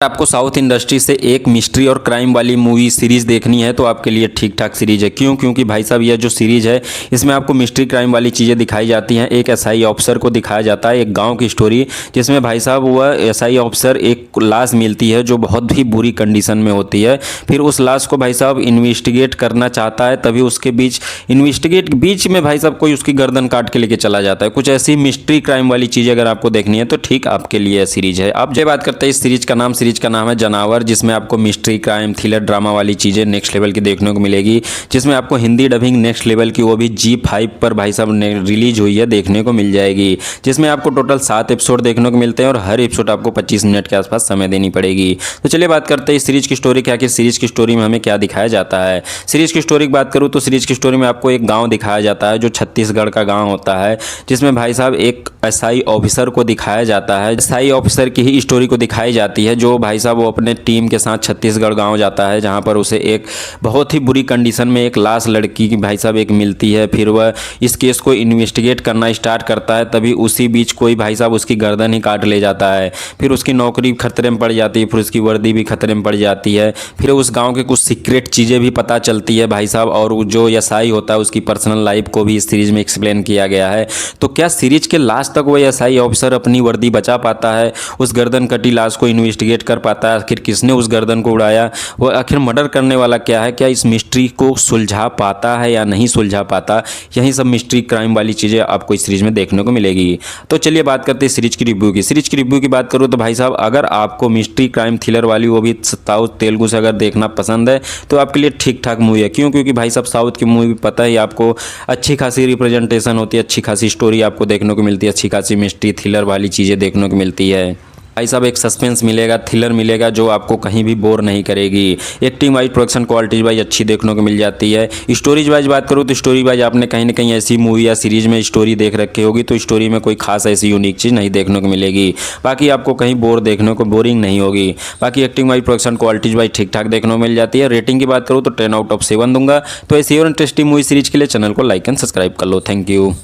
आपको south industry से एक मिस्ट्री और क्राइम वाली मूवी सीरीज देखनी है तो आपके लिए ठीक ठाक सीरीज है। क्यों? क्योंकि भाई साहब यह जो सीरीज है इसमें आपको मिस्ट्री क्राइम वाली चीज़ें दिखाई जाती हैं। एक एसआई ऑफिसर को दिखाया जाता है, एक गांव की स्टोरी, जिसमें भाई साहब वह एसआई ऑफिसर एक लाश मिलती है जो बहुत ही बुरी कंडीशन में होती है। फिर उस लाश को भाई साहब इन्वेस्टिगेट करना चाहता है, तभी उसके बीच में भाई साहब कोई उसकी गर्दन काट के लेके चला जाता है। कुछ ऐसी मिस्ट्री क्राइम वाली चीज़ें अगर आपको देखनी है तो ठीक आपके लिए सीरीज है। अब जब बात करते हैं इस सीरीज का नाम है जनावर, जिसमें आपको मिस्ट्री क्राइम थ्रिलर ड्रामा वाली चीज़ें नेक्स्ट लेवल की देखने को मिलेगी, जिसमें आपको हिंदी डबिंग नेक्स्ट लेवल की, वो भी G5 पर भाई साहब रिलीज हुई है, देखने को मिल जाएगी। जिसमें आपको टोटल 7 एपिसोड देखने को मिलते हैं और हर एपिसोड आपको 25 मिनट के आसपास समय देनी पड़ेगी। तो चलिए बात करते हैं इस सीरीज की स्टोरी क्या कि सीरीज की स्टोरी में हमें क्या दिखाया जाता है। सीरीज की स्टोरी की बात करूँ तो सीरीज की स्टोरी में आपको एक गाँव दिखाया जाता है जो छत्तीसगढ़ का गाँव होता है, जिसमें भाई साहब एक एसआई ऑफिसर को दिखाया जाता है। एसआई ऑफिसर की ही स्टोरी को दिखाई जाती है, जो भाई साहब वो अपने टीम के साथ छत्तीसगढ़ गांव जाता है, जहां पर उसे एक बहुत ही बुरी कंडीशन में एक लाश लड़की की भाई साहब एक मिलती है। फिर वह इस केस को इन्वेस्टिगेट करना स्टार्ट करता है, तभी उसी बीच कोई भाई साहब उसकी गर्दन ही काट ले जाता है। फिर उसकी नौकरी खतरे में पड़ जाती है, फिर उसकी वर्दी भी खतरे में पड़ जाती है। फिर उस गाँव के कुछ सीक्रेट चीज़ें भी पता चलती है भाई साहब, और जो एसआई होता है उसकी पर्सनल लाइफ को भी इस सीरीज में एक्सप्लेन किया गया है। तो क्या सीरीज के लास्ट तक वह एसआई ऑफिसर अपनी वर्दी बचा पाता है, उस गर्दन कटी लाश को इन्वेस्टिगेट कर पाता है, आखिर किसने उस गर्दन को उड़ाया, वो आखिर मर्डर करने वाला क्या है, क्या इस मिस्ट्री को सुलझा पाता है या नहीं सुलझा पाता, यही सब मिस्ट्री क्राइम वाली चीज़ें आपको इस सीरीज में देखने को मिलेगी। तो चलिए बात करते हैं सीरीज की रिव्यू की। सीरीज की रिव्यू की बात करूँ तो भाई साहब अगर आपको मिस्ट्री क्राइम थ्रिलर वाली, वो भी साउथ तेलुगु से अगर देखना पसंद है तो आपके लिए ठीक ठाक मूवी है। क्यों? क्योंकि भाई साहब साउथ की मूवी पता ही आपको अच्छी खासी रिप्रेजेंटेशन होती है, अच्छी खासी स्टोरी आपको देखने को मिलती है, अच्छी खासी मिस्ट्री थ्रिलर वाली चीज़ें देखने को मिलती है। भाई साहब एक सस्पेंस मिलेगा, थ्रिलर मिलेगा जो आपको कहीं भी बोर नहीं करेगी। Acting wise, production qualities wise अच्छी देखने को मिल जाती है। स्टोरीज वाइज बात करूँ तो स्टोरी वाइज आपने कहीं ना कहीं ऐसी मूवी या सीरीज में स्टोरी देख रखी होगी, तो स्टोरी में कोई खास ऐसी यूनिक चीज़ नहीं देखने को मिलेगी। बाकी आपको कहीं बोरिंग नहीं होगी। बाकी acting wise, production qualities wise ठीक ठाक देखने को मिल जाती है। रेटिंग की बात करूँ तो 10 आउट ऑफ 7 दूंगा। तो ऐसी और इंटरेस्टिंग मूवी सीरीज के लिए चैनल को लाइक एंड सब्सक्राइब कर लो। Thank you.